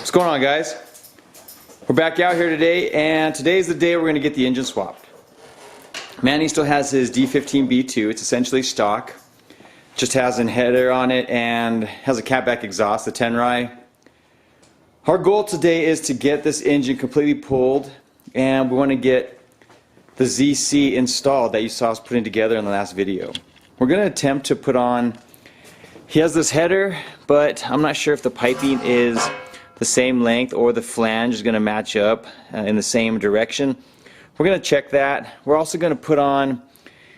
What's going on, guys? We're back out here today, and today's the day we're going to get the engine swapped. Manny still has his D15B2. It's essentially stock. Just has a header on it and has a catback exhaust, the 10-Rye. Our goal today is to get this engine completely pulled, and we want to get the ZC installed that you saw us putting together in the last video. We're going to attempt to put on, he has this header, but I'm not sure if the piping is the same length or the flange is going to match up in the same direction. We're going to check that. We're also going to put on,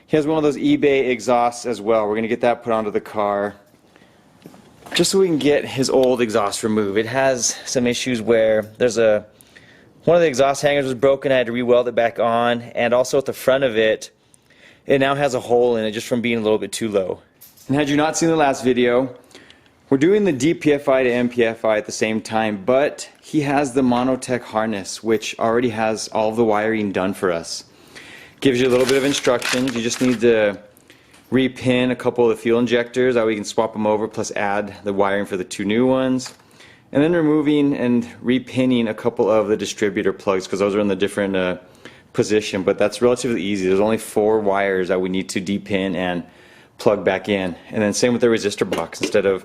he has one of those eBay exhausts as well. We're going to get that put onto the car just so we can get his old exhaust removed. It has some issues where there's one of the exhaust hangers was broken. I had to re-weld it back on, and also at the front of it, it now has a hole in it just from being a little bit too low. And had you not seen the last video, we're doing the DPFI to MPFI at the same time, but he has the Monotech harness, which already has all of the wiring done for us. Gives you a little bit of instructions. You just need to repin a couple of the fuel injectors, that way we can swap them over, plus add the wiring for the two new ones. And then removing and repinning a couple of the distributor plugs, because those are in the different position, but that's relatively easy. There's only 4 wires that we need to depin and plug back in. And then same with the resistor box. Instead of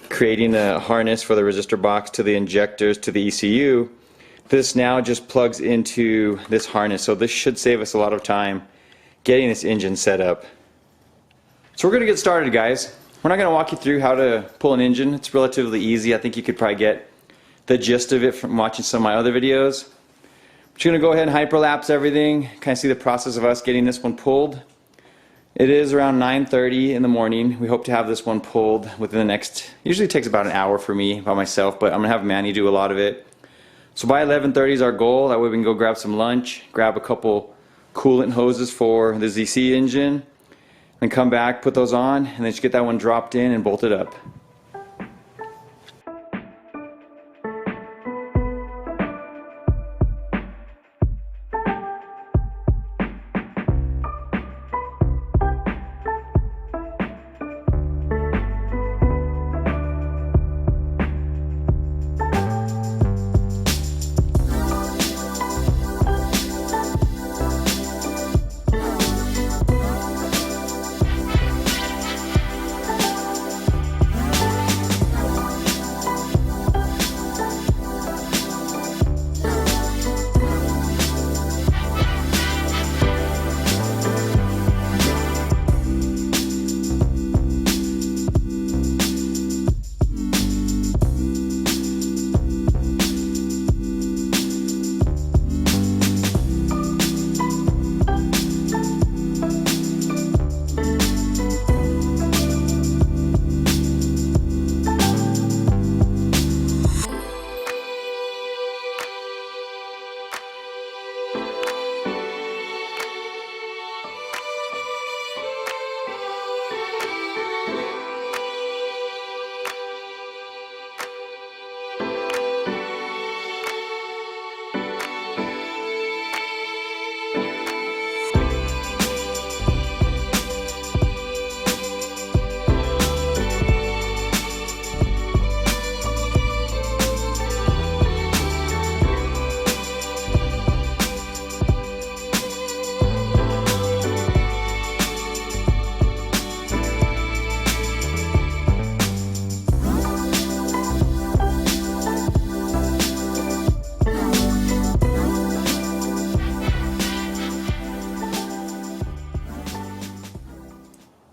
creating a harness for the resistor box to the injectors to the ECU, this now just plugs into this harness. So this should save us a lot of time getting this engine set up. So we're going to get started, guys. We're not going to walk you through how to pull an engine. It's relatively easy. I think you could probably get the gist of it from watching some of my other videos. I'm just going to go ahead and hyperlapse everything, kind of see the process of us getting this one pulled. It is around 9:30 in the morning. We hope to have this one pulled within the next, usually takes about an hour for me by myself, but I'm going to have Manny do a lot of it. So by 11:30 is our goal. That way we can go grab some lunch, grab a couple coolant hoses for the ZC engine, and come back, put those on, and then just get that one dropped in and bolted up.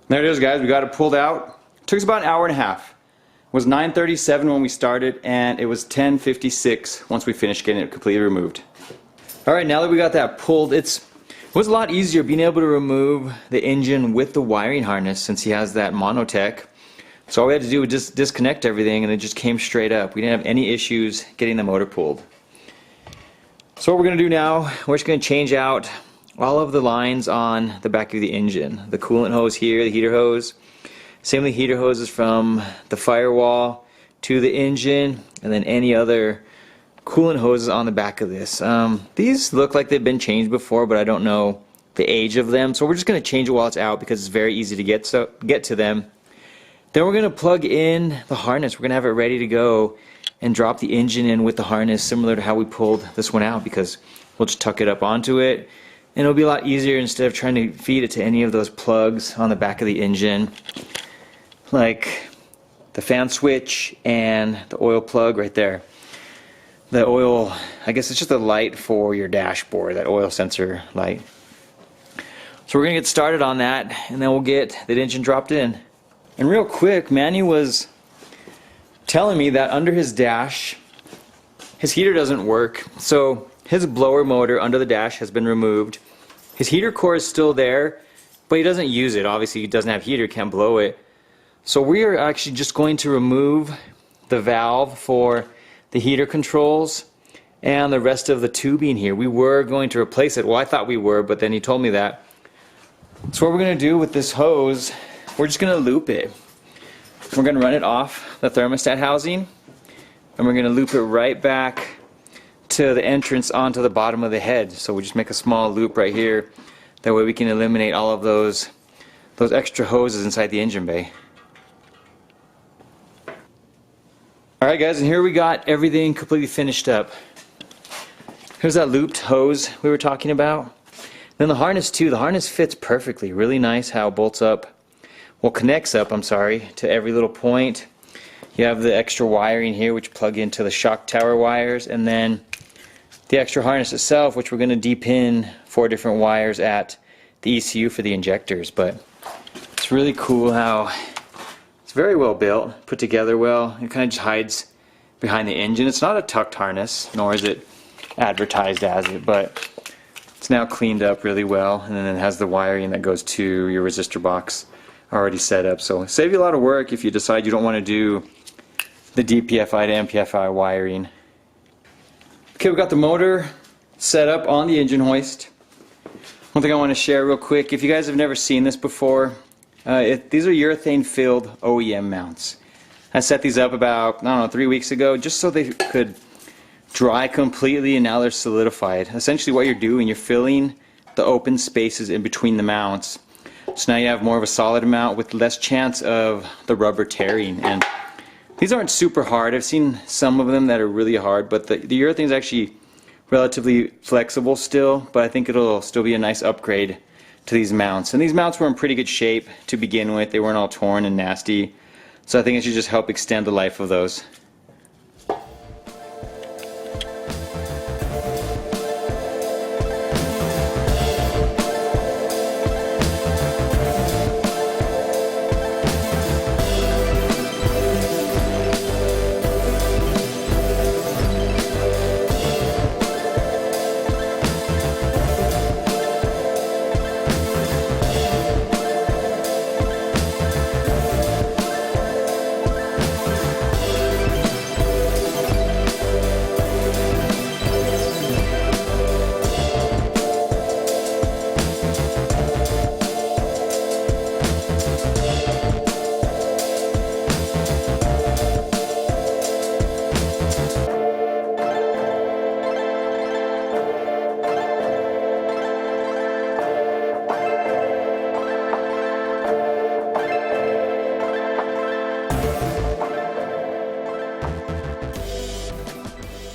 There it is, guys. We got it pulled out. It took us about an hour and a half. It was 9:37 when we started, and it was 10:56 once we finished getting it completely removed. Alright, now that we got that pulled, it was a lot easier being able to remove the engine with the wiring harness since he has that Monotech. So all we had to do was just disconnect everything, and it just came straight up. We didn't have any issues getting the motor pulled. So what we're going to do now, we're just going to change out all of the lines on the back of the engine. The coolant hose here, the heater hose. Same with the heater hoses from the firewall to the engine, and then any other coolant hoses on the back of this. These look like they've been changed before, but I don't know the age of them. So we're just going to change it while it's out because it's very easy to get to them. Then we're going to plug in the harness. We're going to have it ready to go. and drop the engine in with the harness similar to how we pulled this one out, because we'll just tuck it up onto it and it'll be a lot easier instead of trying to feed it to any of those plugs on the back of the engine, like the fan switch and the oil plug right there. The oil, I guess it's just a light for your dashboard, that oil sensor light. So we're gonna get started on that and then we'll get that engine dropped in. And real quick, Manny was telling me that under his dash, his heater doesn't work. So his blower motor under the dash has been removed. His heater core is still there, but he doesn't use it. Obviously he doesn't have heater, can't blow it. So we are actually just going to remove the valve for the heater controls and the rest of the tubing here. We were going to replace it. Well, I thought we were, but then he told me that. So what we're going to do with this hose, we're just going to loop it. We're going to run it off the thermostat housing and we're going to loop it right back to the entrance onto the bottom of the head. So we just make a small loop right here. That way we can eliminate all of those extra hoses inside the engine bay. Alright guys, and here we got everything completely finished up. Here's that looped hose we were talking about. Then the harness too. The harness fits perfectly. Really nice how it bolts up, well, connects up, I'm sorry, to every little point. You have the extra wiring here which plug into the shock tower wires, and then the extra harness itself, which we're going to de-pin 4 different wires at the ECU for the injectors. But it's really cool how it's very well built, put together well. It kind of just hides behind the engine. It's not a tucked harness, nor is it advertised as it, but it's now cleaned up really well, and then it has the wiring that goes to your resistor box already set up. So save you a lot of work if you decide you don't want to do the DPFI to MPFI wiring. Okay, we've got the motor set up on the engine hoist. One thing I want to share real quick, if you guys have never seen this before, these are urethane filled OEM mounts. I set these up about, I don't know, 3 weeks ago just so they could dry completely, and now they're solidified. Essentially what you're doing, you're filling the open spaces in between the mounts. So now you have more of a solid mount with less chance of the rubber tearing. And these aren't super hard. I've seen some of them that are really hard, but the urethane is actually relatively flexible still, but I think it'll still be a nice upgrade to these mounts. And these mounts were in pretty good shape to begin with. They weren't all torn and nasty. So I think it should just help extend the life of those.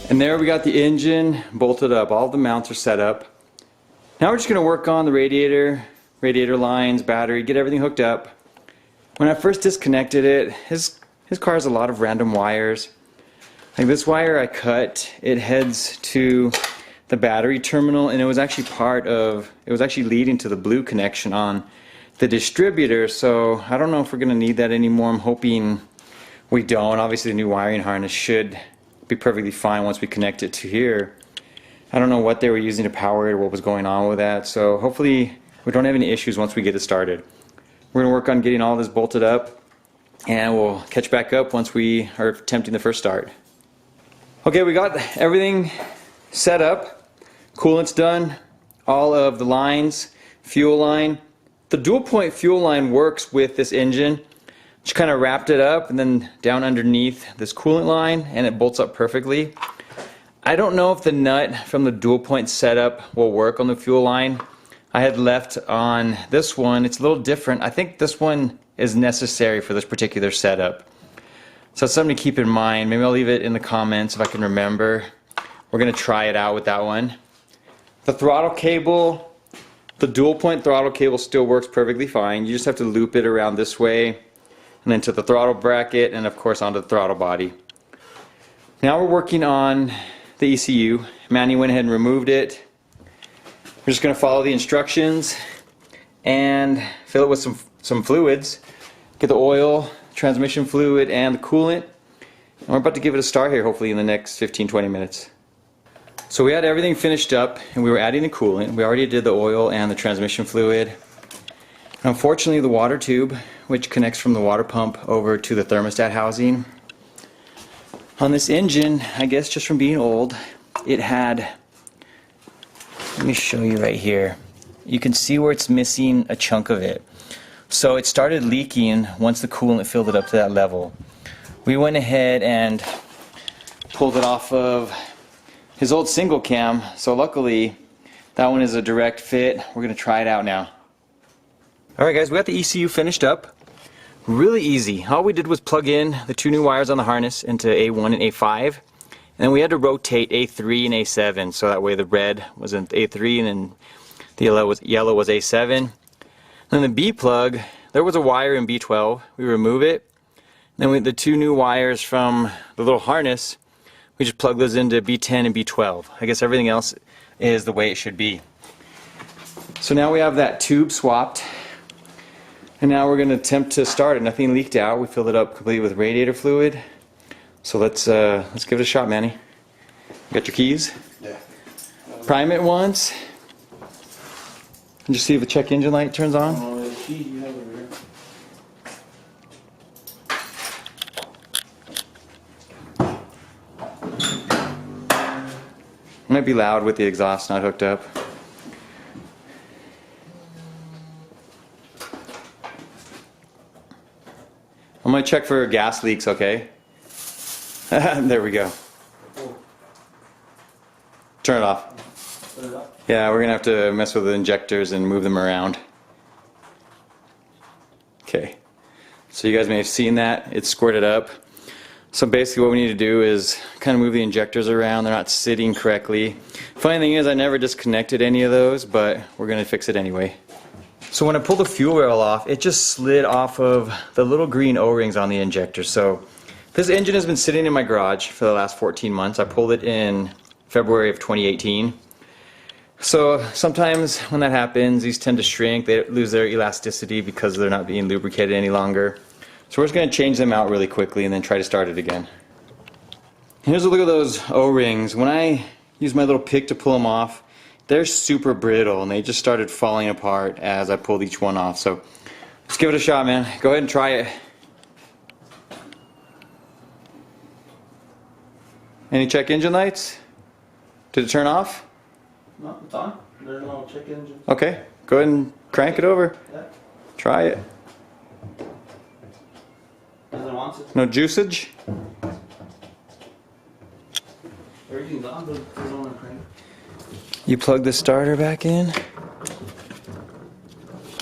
And there we got the engine bolted up. All the mounts are set up. Now we're just going to work on the radiator lines, battery, get everything hooked up. When I first disconnected it, his car has a lot of random wires. Like this wire I cut, it heads to the battery terminal, and it was actually leading to the blue connection on the distributor. So I don't know if we're going to need that anymore. I'm hoping we don't. Obviously the new wiring harness should be perfectly fine once we connect it to here. I don't know what they were using to power it or what was going on with that, so hopefully we don't have any issues once we get it started. We're going to work on getting all this bolted up, and we'll catch back up once we are attempting the first start. Okay, we got everything set up. Coolant's done, all of the lines, fuel line. The dual point fuel line works with this engine. Just kind of wrapped it up and then down underneath this coolant line, and it bolts up perfectly. I don't know if the nut from the dual point setup will work on the fuel line. I had left on this one. It's a little different. I think this one is necessary for this particular setup. So that's something to keep in mind. Maybe I'll leave it in the comments if I can remember. We're going to try it out with that one. The throttle cable, the dual point throttle cable still works perfectly fine. You just have to loop it around this way and then to the throttle bracket and of course onto the throttle body. Now we're working on the ECU. Manny went ahead and removed it. We're just going to follow the instructions and fill it with some fluids. Get the oil, transmission fluid, and the coolant. And we're about to give it a start here hopefully in the next 15-20 minutes. So we had everything finished up and we were adding the coolant. We already did the oil and the transmission fluid. Unfortunately, the water tube, which connects from the water pump over to the thermostat housing, on this engine, I guess just from being old, it had, let me show you right here. You can see where it's missing a chunk of it. So it started leaking once the coolant filled it up to that level. We went ahead and pulled it off of his old single cam, so luckily that one is a direct fit. We're going to try it out now. Alright guys, we got the ECU finished up. Really easy. All we did was plug in the 2 new wires on the harness into A1 and A5. And then we had to rotate A3 and A7, so that way the red was in A3 and then the yellow was A7. Then the B plug, there was a wire in B12. We remove it. Then the 2 new wires from the little harness, we just plug those into B10 and B12. I guess everything else is the way it should be. So now we have that tube swapped. And now we're going to attempt to start it. Nothing leaked out. We filled it up completely with radiator fluid. So let's give it a shot, Manny. You got your keys? Yeah. Prime it once. And just see if the check engine light turns on. The key you have over here. It might be loud with the exhaust not hooked up. I'm going to check for gas leaks, okay? There we go. Turn it off. Put it up. Yeah, we're going to have to mess with the injectors and move them around. Okay. So you guys may have seen that. It's squirted up. So basically what we need to do is kind of move the injectors around. They're not sitting correctly. Funny thing is I never disconnected any of those, but we're going to fix it anyway. So when I pulled the fuel rail off, it just slid off of the little green O-rings on the injector. So this engine has been sitting in my garage for the last 14 months. I pulled it in February of 2018. So sometimes when that happens, these tend to shrink. They lose their elasticity because they're not being lubricated any longer. So we're just going to change them out really quickly and then try to start it again. Here's a look at those O-rings. When I use my little pick to pull them off, they're super brittle and they just started falling apart as I pulled each one off. So let's give it a shot, man. Go ahead and try it. Any check engine lights? Did it turn off? No, it's on. There's no check engine. Okay, go ahead and crank it over. Yeah. Try it. Doesn't want it. No juicage? Everything's on, but it doesn't want to crank. You plug the starter back in.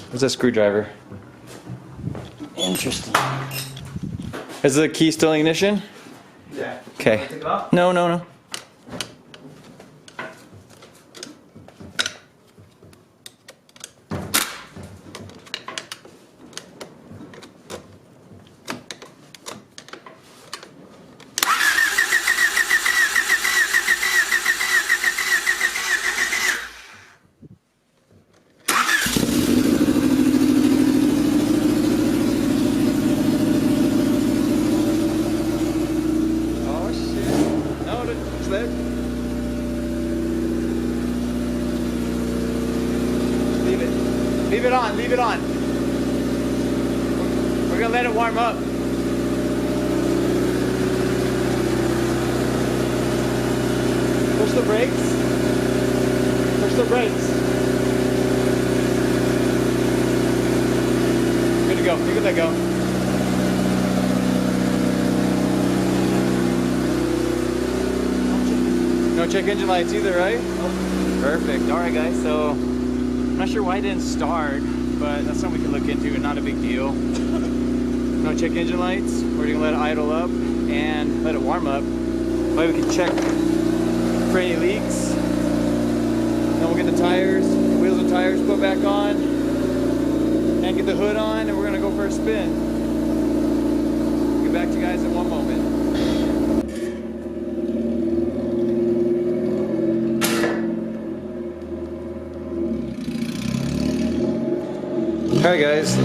Where's that screwdriver? Interesting. Is the key still in ignition? Yeah. Okay. Take it off? No, no, no. Leave it on, leave it on. We're gonna let it warm up. Push the brakes. Push the brakes. Good to go, you can let go. No check engine lights either, right? Perfect. Alright guys, so I'm not sure why it didn't start, but that's something we can look into and not a big deal. No want to check engine lights. We're going to let it idle up and let it warm up. Maybe we can check for any leaks. Then we'll get the tires, the wheels and tires put back on, and get the hood on, and we're going to go for a spin. Get back to you guys in one moment. Alright guys,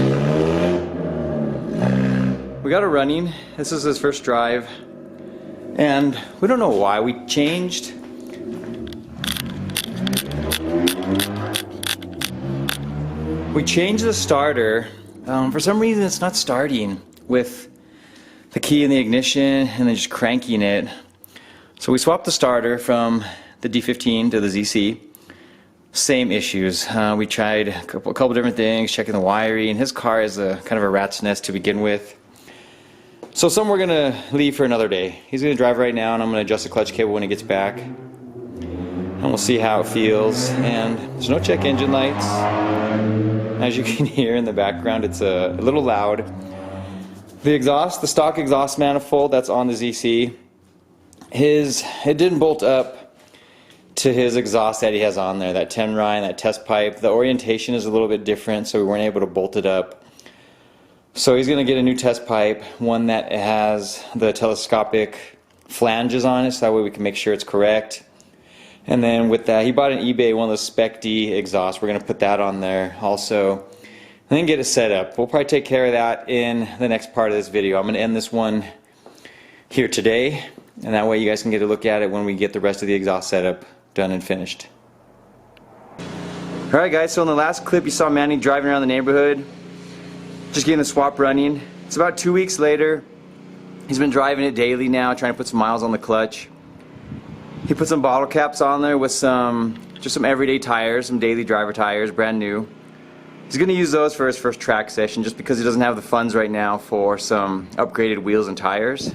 we got it running. This is his first drive, and we don't know why we changed. We changed the starter. For some reason it's not starting with the key in the ignition and then just cranking it. So we swapped the starter from the D15 to the ZC. Same issues. We tried a couple different things, checking the wiring. His car is a kind of a rat's nest to begin with. So some we're gonna leave for another day. He's gonna drive right now, and I'm gonna adjust the clutch cable when he gets back. And we'll see how it feels. And there's no check engine lights. As you can hear in the background, it's a little loud. The exhaust, the stock exhaust manifold that's on the ZC, it didn't bolt up to his exhaust that he has on there, that 10 Ryan, that test pipe. The orientation is a little bit different, so we weren't able to bolt it up. So he's going to get a new test pipe, one that has the telescopic flanges on it, so that way we can make sure it's correct. And then with that, he bought an eBay, one of those Spec D exhausts. We're going to put that on there also, and then get it set up. We'll probably take care of that in the next part of this video. I'm going to end this one here today, and that way you guys can get a look at it when we get the rest of the exhaust setup done and finished. Alright guys, so in the last clip you saw Manny driving around the neighborhood, just getting the swap running. It's about 2 weeks later. He's been driving it daily now, trying to put some miles on the clutch. He put some bottle caps on there with just some everyday tires, some daily driver tires, brand new. He's going to use those for his first track session just because he doesn't have the funds right now for some upgraded wheels and tires.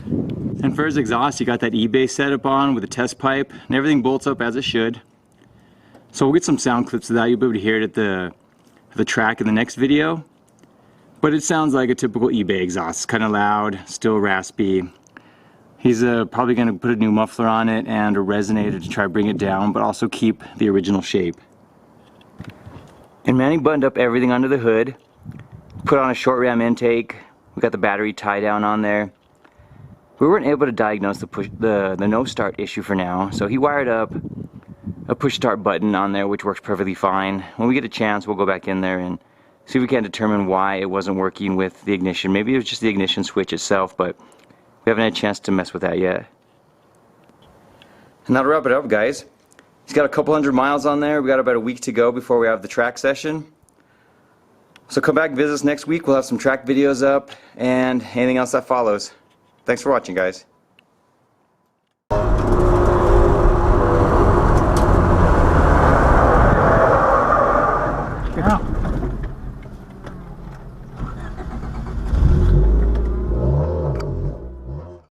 And for his exhaust, he got that eBay setup on with a test pipe, and everything bolts up as it should. So we'll get some sound clips of that. You'll be able to hear it at the track in the next video. But it sounds like a typical eBay exhaust. It's kind of loud, still raspy. He's probably going to put a new muffler on it and a resonator to try to bring it down, but also keep the original shape. And Manny buttoned up everything under the hood, put on a short ram intake. We got the battery tie down on there. We weren't able to diagnose the no start issue for now, so he wired up a push start button on there, which works perfectly fine. When we get a chance, we'll go back in there and see if we can determine why it wasn't working with the ignition. Maybe it was just the ignition switch itself, but we haven't had a chance to mess with that yet. And that'll wrap it up, guys. He's got a couple hundred miles on there. We got about a week to go before we have the track session. So come back and visit us next week. We'll have some track videos up and anything else that follows. Thanks for watching, guys.